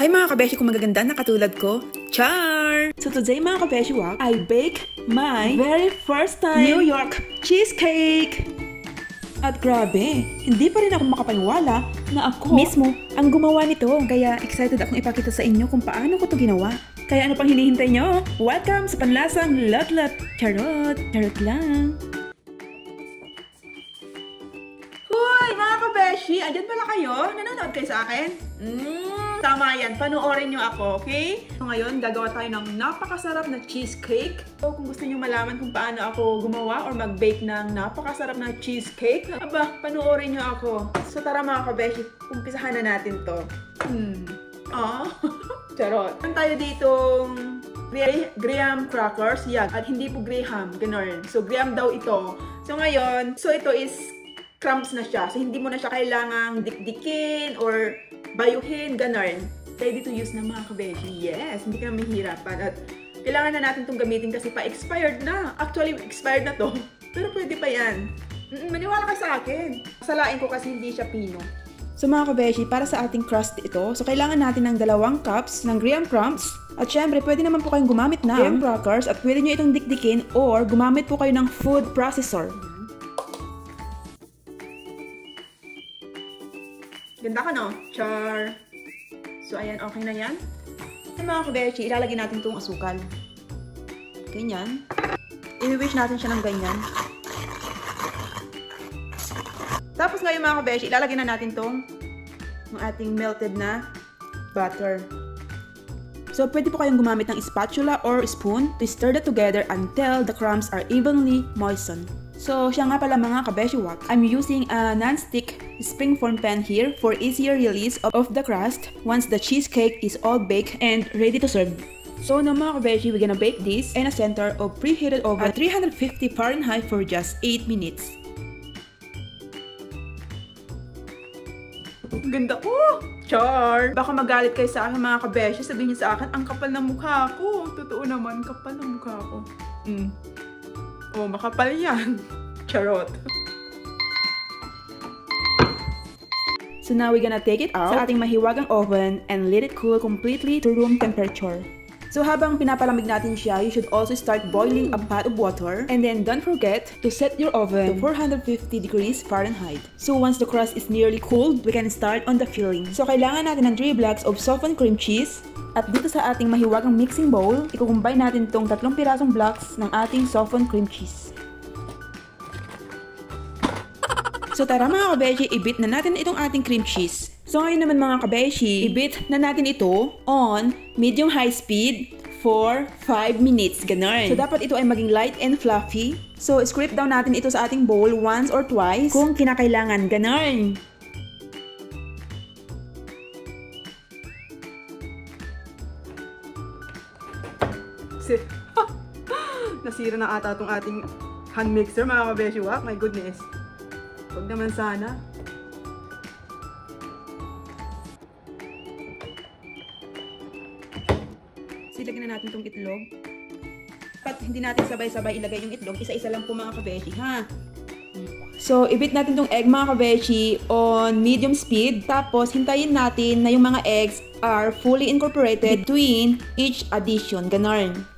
Hi mga kabeshi kung magaganda na katulad ko. Char! So today mga kabeshi wak, I bake my very first time New York cheesecake! At grabe, hindi pa rin ako makapaniwala na ako mismo ang gumawa nito. Kaya excited akong ipakita sa inyo kung paano ko to ginawa. Kaya ano pang hinihintay nyo? Welcome sa Panlasang Lot-Lot! Charot! Charot lang! Hoy mga kabeshi! Andyan pala kayo? Nanonood kayo sa akin? Tama yan. Panoorin nyo ako, okay? So ngayon, gagawa tayo ng napakasarap na cheesecake. So kung gusto nyo malaman kung paano ako gumawa or mag-bake ng napakasarap na cheesecake, aba, panoorin nyo ako. So tara mga kabeshi, umpisahan na natin to. Charot. Meron tayo ditong graham crackers, at hindi po graham, ganon. So graham daw ito. So ngayon, ito is crumbs na siya. So hindi mo na siya kailangang dikdikin or bayuhin, ganon. Ready to use na mga kabeshi. Yes, hindi ka na mahihirapan. At kailangan na natin itong gamitin kasi pa-expired na. Actually, expired na to. Pero pwede pa yan. Maniwala ka sa akin. Salain ko kasi hindi siya pino. So mga kabeshi, para sa ating crust ito, so kailangan natin ng 2 cups ng graham crumbs. At syempre, pwede naman po kayong gumamit ng graham crackers at pwede nyo itong dikdikin or gumamit po kayo ng food processor. Ganda ka, no? Char! So, ayan, okay na yan. Ay, mga kabeshi, ilalagay natin itong asukal. Ganyan. I-wish natin siya ng ganyan. Tapos ngayon, mga kabeshi, ilalagay na natin itong ating melted na butter. So, pwede po kayong gumamit ng spatula or spoon to stir that together until the crumbs are evenly moistened. So, siya nga pala mga kabeshi wak, I'm using a non-stick springform pan here for easier release of the crust once the cheesecake is all baked and ready to serve. So now mga kabeshi, we're gonna bake this in a center of preheated oven at 350 Fahrenheit for just 8 minutes. Ganda ko! Char! Baka magalit kayo sa akin mga kabeshi, sabihin niyo sa akin, ang kapal ng mukha ko. Totoo naman, kapal ng mukha ko. Oh, makapal yan. Charot. So now we're gonna take it out sa ating mahiwagang oven and let it cool completely to room temperature. So habang pinapalamig natin siya, you should also start boiling a pot of water. And then don't forget to set your oven to 450 degrees Fahrenheit. So once the crust is nearly cooled, we can start on the filling. So kailangan natin ng 3 blocks of softened cream cheese. At dito sa ating mahiwagang mixing bowl, ikukumbine natin itong 3 pirasong blocks ng ating softened cream cheese. So tara mga kabeshi, i-beat na natin itong ating cream cheese. So ngayon naman mga kabeshi, i-beat na natin ito on medium-high speed for 5 minutes, ganon. So dapat ito ay maging light and fluffy. So scrape down natin ito sa ating bowl once or twice kung kinakailangan, ganon. Nasira na ata itong ating hand mixer mga kabeshi wak, my goodness. Huwag naman sana. Silagyan na natin itong itlog. Dapat hindi natin sabay-sabay ilagay yung itlog. Isa-isa lang po mga kabeshi, ha? So, i-beat natin itong egg mga kabeshi on medium speed. Tapos, hintayin natin na yung mga eggs are fully incorporated between each addition. Ganon.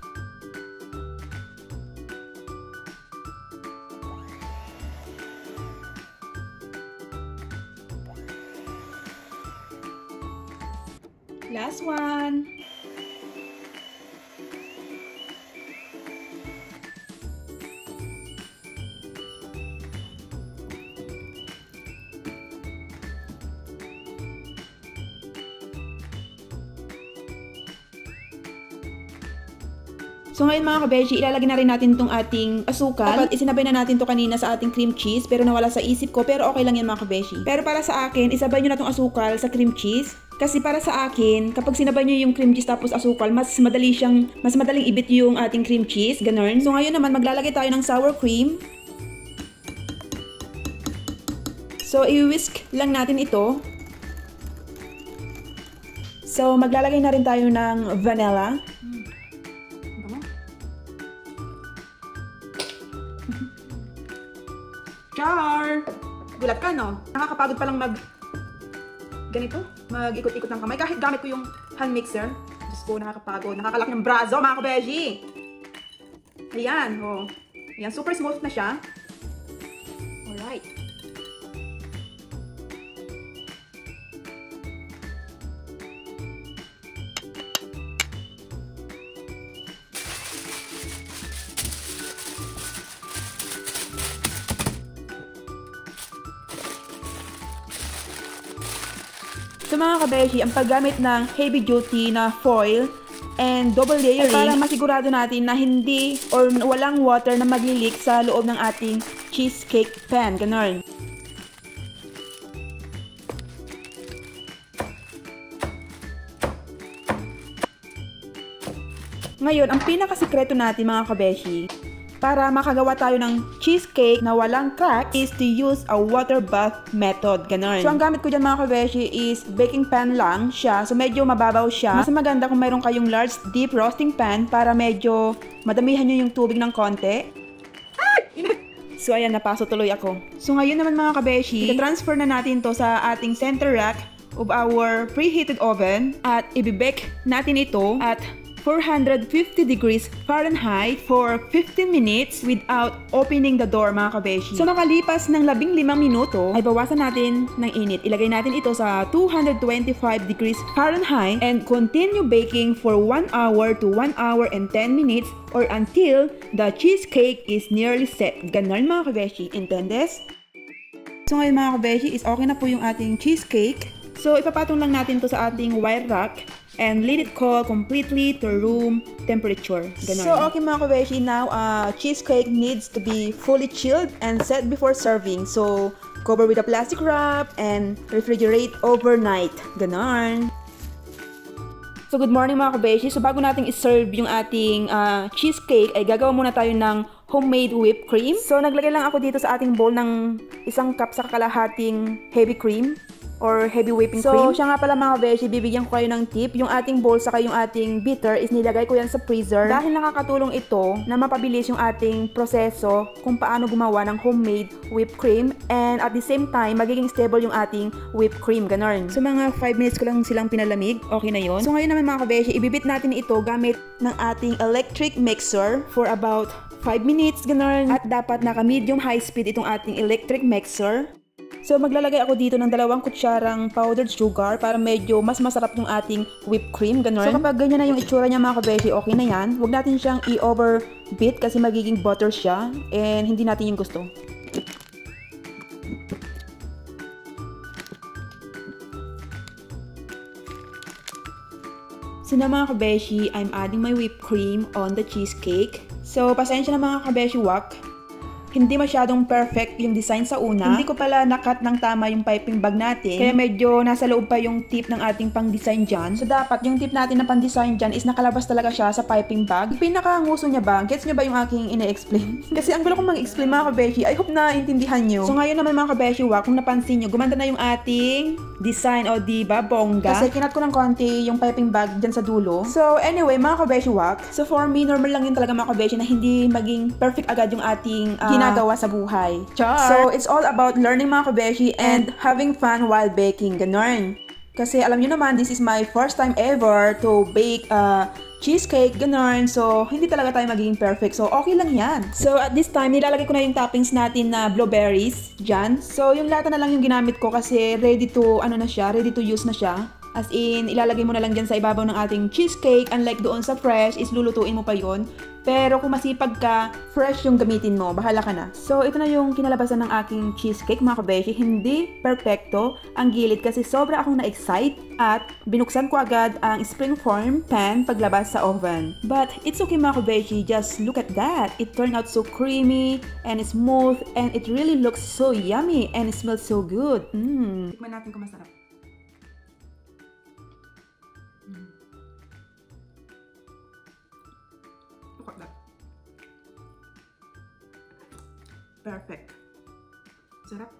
Last one. So ngayon mga kabeshi, ilalagay na rin natin itong ating asukal. Dapat isinabay na natin to kanina sa ating cream cheese pero nawala sa isip ko, pero okay lang yan mga kabeshi. Pero para sa akin, isabay nyo na itong asukal sa cream cheese. Kasi para sa akin, kapag sinabay nyo yung cream cheese tapos asukal, mas madaling ibit yung ating cream cheese, ganon. So ngayon naman, maglalagay tayo ng sour cream. So i-whisk lang natin ito. So maglalagay na rin tayo ng vanilla. Char! Gulat ka, no? Nakakapagod palang ganito. mag-ikot-ikot ng kamay. Kahit gamit ko yung hand mixer. Diyos ko, nakakapagod. Nakakalaki ng brazo, mga kabeshi. Ayan, oh. Ayan, super smooth na siya. Alright. So mga kabeshi, ang paggamit ng heavy duty na foil and double layering para masigurado natin na hindi or walang water na magli-leak sa loob ng ating cheesecake pan. Ganon. Ngayon, ang pinakasikreto natin mga kabeshi, para makagawa tayo ng cheesecake na walang crack is to use a water bath method. Ganon. So, ang gamit ko dyan mga kabeshi is baking pan lang siya. So, medyo mababaw siya. Mas maganda kung mayroon kayong large deep roasting pan para medyo madamihan nyo yung tubig ng konti. So, ayan, napaso tuloy ako. So, ngayon naman mga kabeshi, i-transfer na natin to sa ating center rack of our preheated oven at i-bake natin ito at 450 degrees Fahrenheit for 15 minutes without opening the door mga kabeshi. So makalipas ng 15 minuto ay bawasan natin ng init. Ilagay natin ito sa 225 degrees Fahrenheit and continue baking for 1 hour to 1 hour and 10 minutes or until the cheesecake is nearly set. Ganon mga kabeshi. Intendes? So ngayon mga kabeshi is okay na po yung ating cheesecake. So ipapatong lang natin to sa ating wire rack and let it cool completely to room temperature. Ganon. So, okay mga kabeshi, now cheesecake needs to be fully chilled and set before serving. So, cover with a plastic wrap and refrigerate overnight. Ganon. So, good morning mga kabeshi. So, bago natin i-serve yung ating cheesecake, ay gagawa muna tayo ng homemade whipped cream. So, naglagay lang ako dito sa ating bowl ng 1 cup sa kalahating heavy cream or heavy whipping cream. So, siya nga pala mga beshi, bibigyan ko kayo ng tip. Yung ating bowl saka yung ating beater is nilagay ko yan sa freezer dahil nakakatulong ito na mapabilis yung ating proseso kung paano gumawa ng homemade whipped cream and at the same time, magiging stable yung ating whipped cream. Ganon. So, mga 5 minutes ko lang silang pinalamig. Okay na yon. So, ngayon naman mga kabeshi, ibibit natin ito gamit ng ating electric mixer for about 5 minutes. Ganon. At dapat naka medium high speed itong ating electric mixer. So, maglalagay ako dito ng 2 kutsarang powdered sugar para medyo mas masarap yung ating whipped cream. Ganon. So, kapag ganyan na yung itsura niya mga kabeshi, okay na yan. Huwag natin siyang i-overbeat kasi magiging butter siya and hindi natin yung gusto. So na mga kabeshi, I'm adding my whipped cream on the cheesecake. So, pasensya na mga kabeshi wak. Hindi masyadong perfect yung design sa una. Hindi ko pala nakat ng tama yung piping bag natin. Kaya medyo nasa loob pa yung tip ng ating pang-design dyan. So dapat yung tip natin na pang-design dyan is nakalabas talaga siya sa piping bag. Yung pinaka-nguso niya ba? Gets nyo ba yung aking ina-explain? Kasi ang gulo kong mag-explain mga kabeshi. I hope na intindihan nyo. So ngayon naman mga kabeshi kung napansin nyo, gumanda na yung ating design o diba bongga. Kasi kinat ko ng konti yung piping bag dyan sa dulo. So anyway mga kabeshi so for me, normal lang yun talaga mga kabeshi na hindi maging perfect agad yung ating ginagawa sa buhay. Char! So, it's all about learning mga kabeshi and having fun while baking. Ganon. Kasi alam nyo naman, this is my first time ever to bake cheesecake. Ganon. So, hindi talaga tayo magiging perfect. So, okay lang yan. So, at this time, nilalagay ko na yung toppings natin na blueberries dyan. So, yung lata na lang yung ginamit ko kasi ready to, ready to use na siya. As in, ilalagay mo na lang dyan sa ibabaw ng ating cheesecake. Unlike doon sa fresh, is lulutuin mo pa yon. Pero kung masipag ka, fresh yung gamitin mo. Bahala ka na. So, ito na yung kinalabasan ng aking cheesecake, mga kabeshi. Hindi perfecto ang gilid kasi sobra akong na-excite at binuksan ko agad ang springform pan paglabas sa oven. But it's okay mga kabeshi. Just look at that. It turned out so creamy and smooth and it really looks so yummy and it smells so good. Tikman natin kung masarap. Look at that. Perfect. Sarap.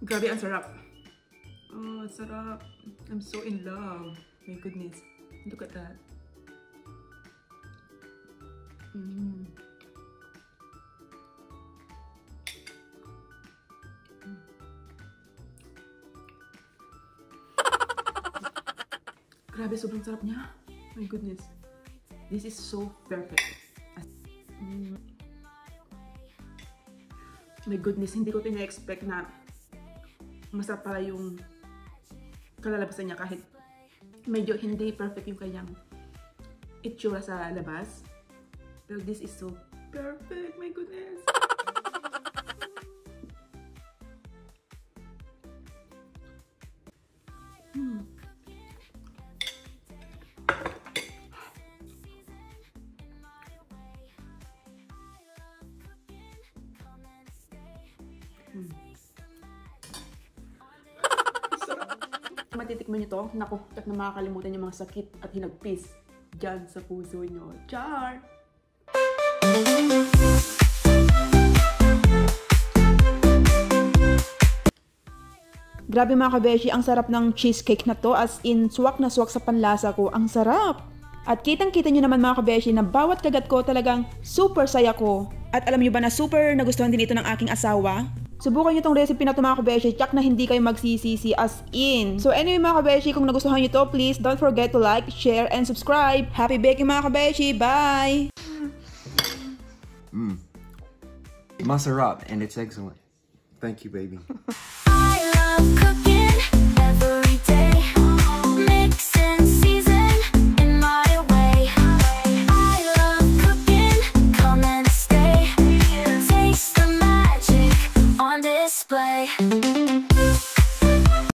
Grabe, ang sarap. Oh, sarap. I'm so in love. My goodness. Look at that. Grabe, sobrang sarap niya. My goodness. This is so perfect. My goodness, hindi ko tina-expect na masarap pala yung kalalabasan niya kahit medyo hindi perfect yung kanyang itsura sa labas. Pero this is so perfect. My goodness. Matitikman nyo to, naku, at na makakalimutan yung mga sakit at hinagpis dyan sa puso nyo. Char! Grabe mga kabeshi, ang sarap ng cheesecake na to, as in, swak na swak sa panlasa ko. Ang sarap! At kitang-kita nyo naman mga kabeshi na bawat kagat ko talagang super saya ko. At alam nyo ba na super nagustuhan din ito ng aking asawa? Subukan nyo tong recipe na ito mga kabeshi, tsak na hindi kayo magsisisi, as in. So anyway mga kabeshi, kung nagustuhan nyo to, please don't forget to like, share, and subscribe. Happy baking mga kabeshi! Bye! Masarap, and it's excellent. Thank you, baby. I love cooking every day.